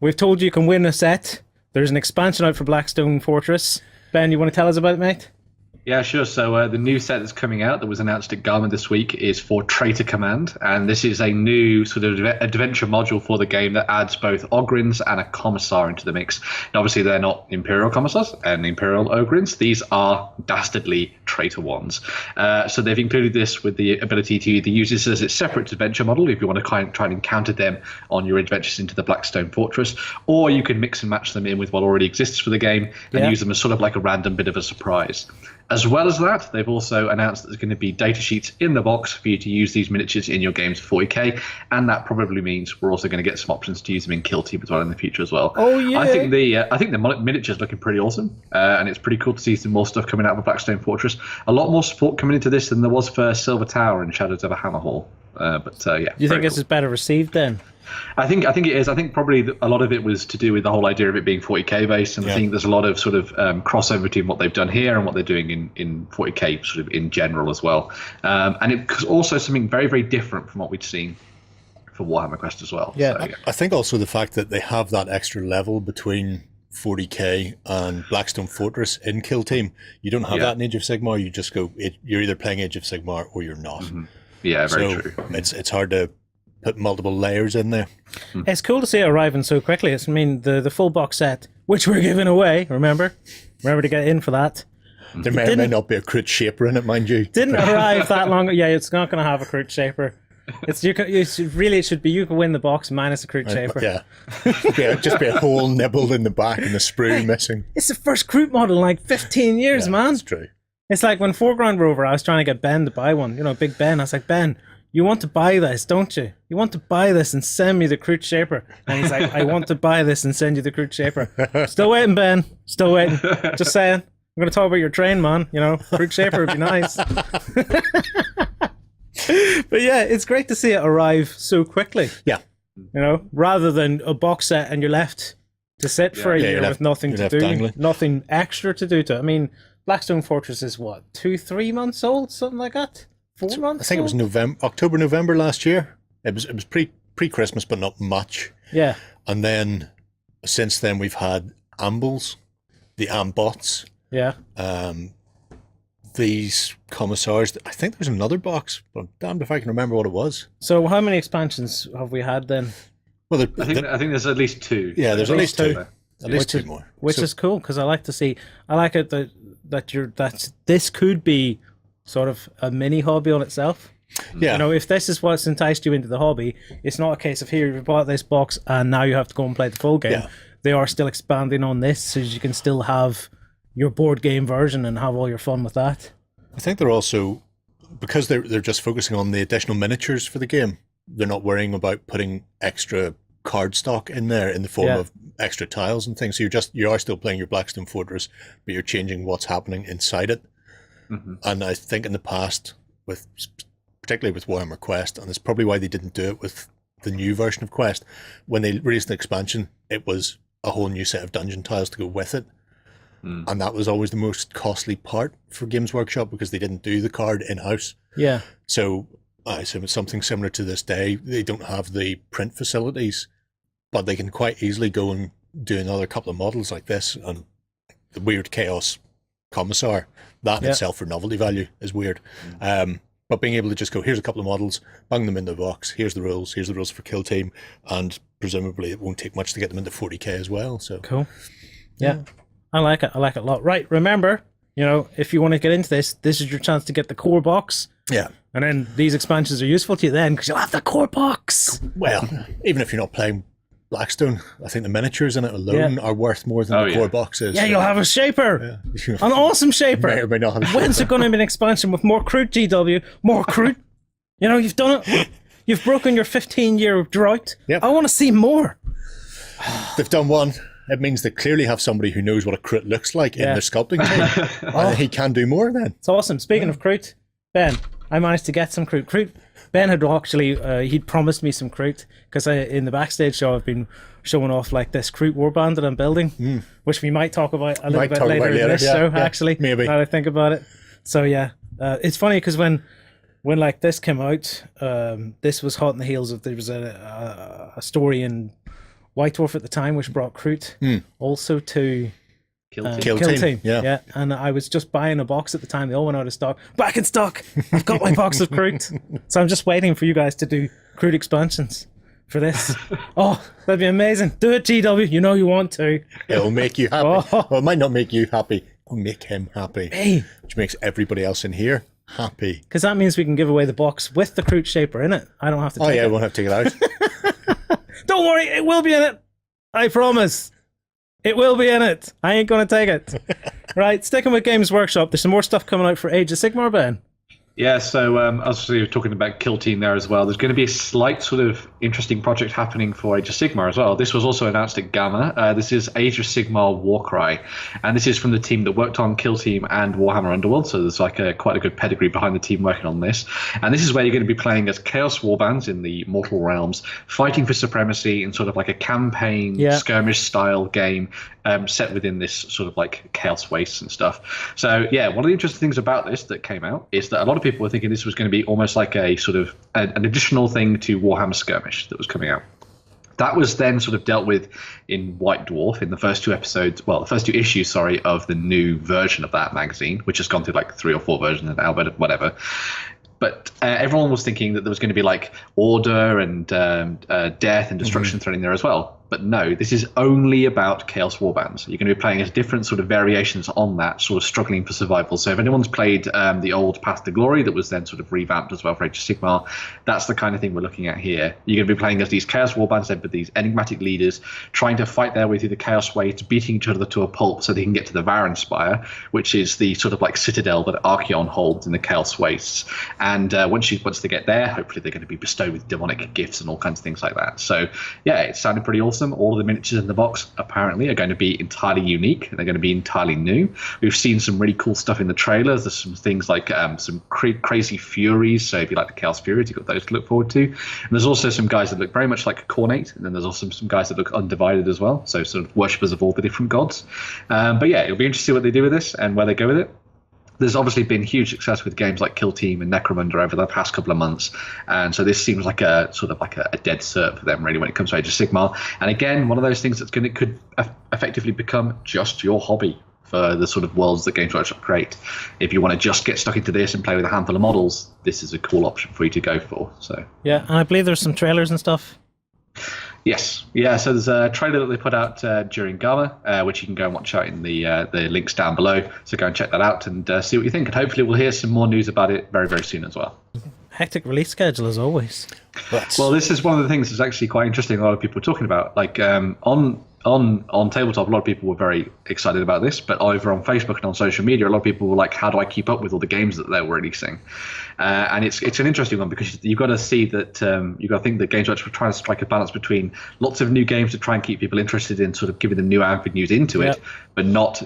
we've told you can win a set. There's an expansion out for Blackstone Fortress. Ben, you want to tell us about it, mate? Yeah, sure. So the new set that's coming out that was announced at Garmin this week is for Traitor Command, and this is a new sort of adventure module for the game that adds both Ogrins and a Commissar into the mix. And obviously, they're not Imperial Commissars and Imperial Ogrins. These are dastardly traitor ones. So they've included this with the ability to either use this as its separate adventure model if you want to try and encounter them on your adventures into the Blackstone Fortress, or you can mix and match them in with what already exists for the game and use them as sort of like a random bit of a surprise. As well as that, they've also announced that there's going to be data sheets in the box for you to use these miniatures in your games for 40k, and that probably means we're also going to get some options to use them in Kill Team as well in the future as well. Oh yeah! I think the miniatures looking pretty awesome, and it's pretty cool to see some more stuff coming out of Blackstone Fortress. A lot more support coming into this than there was for Silver Tower and Shadows of a Hammer Hall. Yeah. Do you think this is better received then? I think it is. I think probably a lot of it was to do with the whole idea of it being 40k based, and I think there's a lot of sort of crossover between what they've done here and what they're doing in 40k sort of in general as well. And it's also something very, very different from what we'd seen for Warhammer Quest as well. Yeah, so, I think also the fact that they have that extra level between 40k and Blackstone Fortress in Kill Team. You don't have that in Age of Sigmar. You just go, you're either playing Age of Sigmar or you're not. Mm-hmm. Yeah, very true. It's hard to put multiple layers in there. It's cool to see it arriving so quickly. I mean, the full box set, which we're giving away, remember to get in for that. There may not be a Crit Shaper in it, mind you. Didn't arrive that long. Yeah, it's not going to have a Crit Shaper. It should be you can win the box minus a Crit Shaper. Yeah. Just be a hole nibbled in the back and the sprue missing. It's the first Crit model in like 15 years, man. That's true. It's like when Foreground were over, I was trying to get Ben to buy one. You know, Big Ben. I was like, Ben, you want to buy this, don't you? You want to buy this and send me the Crit Shaper. And he's like, I want to buy this and send you the Crit Shaper. Still waiting, Ben. Still waiting. Just saying. I'm going to talk about your train, man. You know, Crit Shaper would be nice. But yeah, it's great to see it arrive so quickly. Yeah. You know, rather than a box set and you're left to sit for a year with nothing to do, dangling. Nothing extra to do to it. I mean, Blackstone Fortress is what, 2-3 months old, something like that? 4 months? I think old? it was October, November last year. It was pre-Christmas, but not much. Yeah. And then since then we've had Ambles, the Ambots. Yeah. These Commissars. I think there's another box, but I'm damned if I can remember what it was. So how many expansions have we had then? Well, I think there's at least 2. Yeah, there's at least two. At least two more. Which is cool because I like to see. I like it that this could be sort of a mini hobby on itself. Yeah. You know, if this is what's enticed you into the hobby, it's not a case of here you bought this box and now you have to go and play the full game. Yeah. They are still expanding on this so you can still have your board game version and have all your fun with that. I think they're also, because they're just focusing on the additional miniatures for the game, they're not worrying about putting extra card stock in there in the form of extra tiles and things. So you are still playing your Blackstone Fortress, but you're changing what's happening inside it. Mm-hmm. And I think in the past, particularly with Warhammer Quest, and it's probably why they didn't do it with the new version of Quest, when they released an expansion, it was a whole new set of dungeon tiles to go with it. And that was always the most costly part for Games Workshop because they didn't do the card in-house. Yeah. So I assume it's something similar to this day. They don't have the print facilities, but they can quite easily go and do another couple of models like this. And the Weird Chaos Commissar, that in itself for novelty value is weird. But being able to just go, here's a couple of models, bang them in the box, here's the rules for Kill Team, and presumably it won't take much to get them into 40k as well. So cool. Yeah. I like it a lot. Right, remember, you know, if you want to get into this is your chance to get the core box. Yeah. And then these expansions are useful to you then because you'll have the core box. Well, even if you're not playing Blackstone, I think the miniatures in it alone are worth more than the core box is. Yeah, you'll have a shaper. Yeah. An awesome shaper. May or may not have a shaper. When's it going to be an expansion with more Crude GW, more Crude? You know, you've done it. You've broken your 15-year drought. Yep. I want to see more. They've done one. It means they clearly have somebody who knows what a Crit looks like in their sculpting team. And he can do more then. It's awesome. Speaking of Crit, Ben, I managed to get some Crit. Ben had actually, he'd promised me some Crit because in the backstage show I've been showing off like this Crit warband that I'm building, which we might talk about a little bit later in this show, actually. Maybe. Now that I think about it. So yeah, it's funny because when like this came out, this was hot in the heels of, there was a story in White Dwarf at the time, which brought Kroot, also to Kill Team. Yeah. And I was just buying a box at the time. They all went out of stock. Back in stock! I've got my box of Kroot. So I'm just waiting for you guys to do Kroot expansions for this. Oh, that'd be amazing. Do it, GW. You know you want to. It'll make you happy. Oh. Well, it might not make you happy. It'll make him happy. Hey. Which makes everybody else in here happy. Because that means we can give away the box with the Kroot Shaper in it. I don't have to take Oh, yeah, I it. won't have to take it out. Don't worry, it will be in it. I promise. It will be in it. I ain't going to take it. Right, sticking with Games Workshop, there's some more stuff coming out for Age of Sigmar, Ben. Yeah, so obviously you're talking about Kill Team there as well. There's going to be a slight sort of interesting project happening for Age of Sigmar as well. This was also announced at Gamma. This is Age of Sigmar Warcry, and this is from the team that worked on Kill Team and Warhammer Underworld, so there's like quite a good pedigree behind the team working on this. And this is where you're going to be playing as Chaos Warbands in the Mortal Realms, fighting for supremacy in sort of like a campaign skirmish-style game set within this sort of like Chaos Wastes and stuff. So yeah, one of the interesting things about this that came out is that a lot of people were thinking this was going to be almost like a sort of an additional thing to Warhammer Skirmish that was coming out. That was then sort of dealt with in White Dwarf in the first two issues, of the new version of that magazine, which has gone through like 3 or 4 versions now, but whatever. But everyone was thinking that there was going to be like order and death and destruction thrown in there as well. But no, this is only about Chaos Warbands. You're going to be playing as different sort of variations on that, sort of struggling for survival. So if anyone's played the old Path to Glory that was then sort of revamped as well for Age of Sigmar, that's the kind of thing we're looking at here. You're going to be playing as these Chaos Warbands, then with these enigmatic leaders trying to fight their way through the Chaos Wastes, beating each other to a pulp so they can get to the Varan Spire, which is the sort of like citadel that Archaon holds in the Chaos Wastes. And once they get there, hopefully they're going to be bestowed with demonic gifts and all kinds of things like that. So yeah, it sounded pretty awesome. All of the miniatures in the box apparently are going to be entirely unique. They're going to be entirely new. We've seen some really cool stuff in the trailers. There's some things like some crazy Furies. So if you like the Chaos Furies, you've got those to look forward to. And there's also some guys that look very much like Cornate. And then there's also some guys that look undivided as well. So sort of worshippers of all the different gods. But yeah, it'll be interesting to see what they do with this and where they go with it. There's obviously been huge success with games like Kill Team and Necromunda over the past couple of months, and so this seems like a sort of like a dead cert for them really when it comes to Age of Sigmar. And again, one of those things could effectively become just your hobby for the sort of worlds that Games Workshop create. If you want to just get stuck into this and play with a handful of models, this is a cool option for you to go for. So yeah, and I believe there's some trailers and stuff. Yes, yeah. So there's a trailer that they put out during Gamma, which you can go and watch out in the links down below. So go and check that out and see what you think. And hopefully we'll hear some more news about it very, very soon as well. Hectic release schedule as always. Well, this is one of the things that's actually quite interesting. A lot of people are talking about, like on tabletop, a lot of people were very excited about this, but over on Facebook and on social media, a lot of people were like, how do I keep up with all the games that they're releasing? And it's an interesting one because you've got to see that you've got to think that Games Workshop are trying to strike a balance between lots of new games to try and keep people interested in sort of giving them new avenues into it, but not,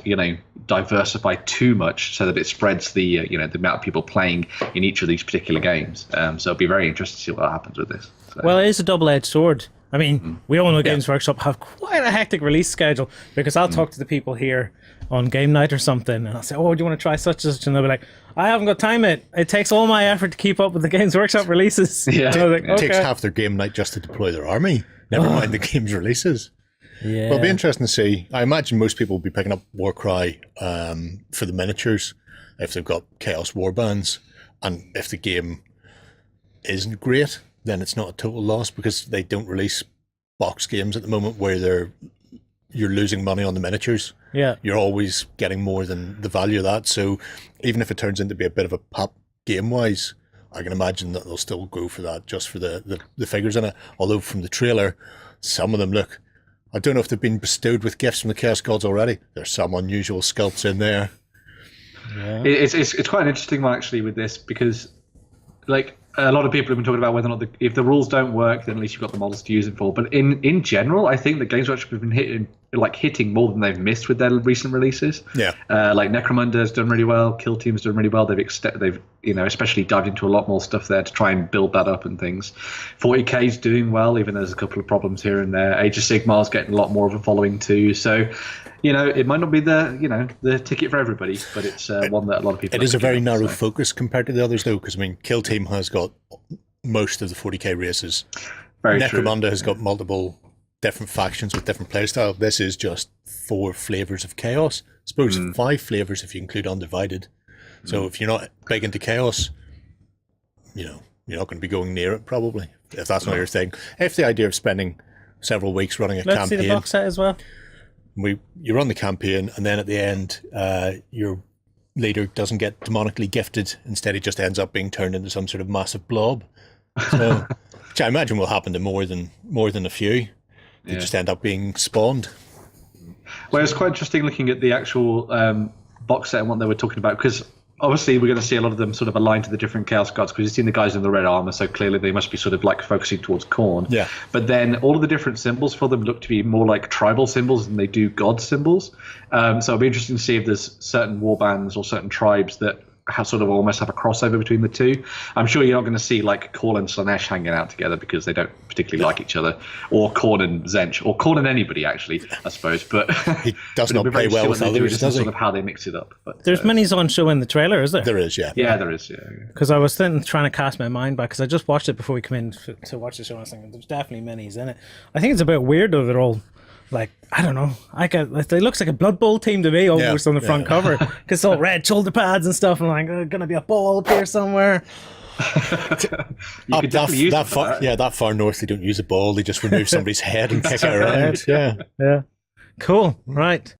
diversify too much so that it spreads the the amount of people playing in each of these particular games. So it'll be very interesting to see what happens with this. So. Well, it is a double-edged sword. I mean, we all know Games Workshop have quite a hectic release schedule because I'll talk to the people here on game night or something and I'll say, oh, do you want to try such and such? And they'll be like, I haven't got time, mate. It takes all my effort to keep up with the Games Workshop releases. Yeah. It takes half their game night just to deploy their army. Never mind the game's releases. Yeah. Well, it'll be interesting to see. I imagine most people will be picking up Warcry for the miniatures if they've got Chaos Warbands. And if the game isn't great, then it's not a total loss because they don't release box games at the moment where you're losing money on the miniatures. Yeah. You're always getting more than the value of that. So even if it turns into be a bit of a pop game-wise, I can imagine that they'll still go for that just for the figures in it. Although from the trailer, some of them look... I don't know if they've been bestowed with gifts from the Chaos Gods already. There's some unusual sculpts in there. Yeah. It's quite an interesting one actually with this because like a lot of people have been talking about whether or not if the rules don't work, then at least you've got the models to use it for. But in general, I think that Games Workshop have been hitting more than they've missed with their recent releases. Yeah. Like Necromunda has done really well. Kill Team's done really well. They've especially dived into a lot more stuff there to try and build that up and things. 40K's doing well, even though there's a couple of problems here and there. Age of Sigmar's getting a lot more of a following too. So, it might not be the ticket for everybody, but it's one that a lot of people. It is a very narrow focus compared to the others, though, because Kill Team has got most of the 40K races. Very Necromunda true. has got multiple different factions with different playstyle. This is just 4 flavors of chaos. I suppose 5 flavors if you include Undivided. So if you're not big into chaos, you're not going to be going near it probably, if that's not your thing. If the idea of spending several weeks running a Let's campaign, see the box set as well. you run the campaign, and then at the end, your leader doesn't get demonically gifted. Instead, he just ends up being turned into some sort of massive blob. So, which I imagine will happen to more than a few. They just end up being spawned. Well, it's quite interesting looking at the actual box set and what they were talking about, because obviously we're going to see a lot of them sort of aligned to the different Chaos Gods, because you've seen the guys in the red armor, so clearly they must be sort of like focusing towards Khorne. Yeah. But then all of the different symbols for them look to be more like tribal symbols than they do god symbols. So it'll be interesting to see if there's certain warbands or certain tribes that almost have a crossover between the two. I'm sure you're not going to see like Khorne and Slanesh hanging out together, because they don't particularly like each other, or Khorne and Zench, or Khorne and anybody actually, I suppose. But he does not play well with others, does he? Sort of how they mix it up. But There's minis on show in the trailer, is there? There is, yeah. Yeah, there is. Yeah. Because I was trying to cast my mind back, because I just watched it before we come in to watch the show, and I was thinking there's definitely minis in it. I think it's a bit weird though. They're all like, I don't know. It looks like a Blood Bowl team to me almost on the front cover, because it's all red shoulder pads and stuff. And like, going to be a ball up here somewhere. That far north, they don't use a ball. They just remove somebody's head and kick it around. Yeah. Cool. Right.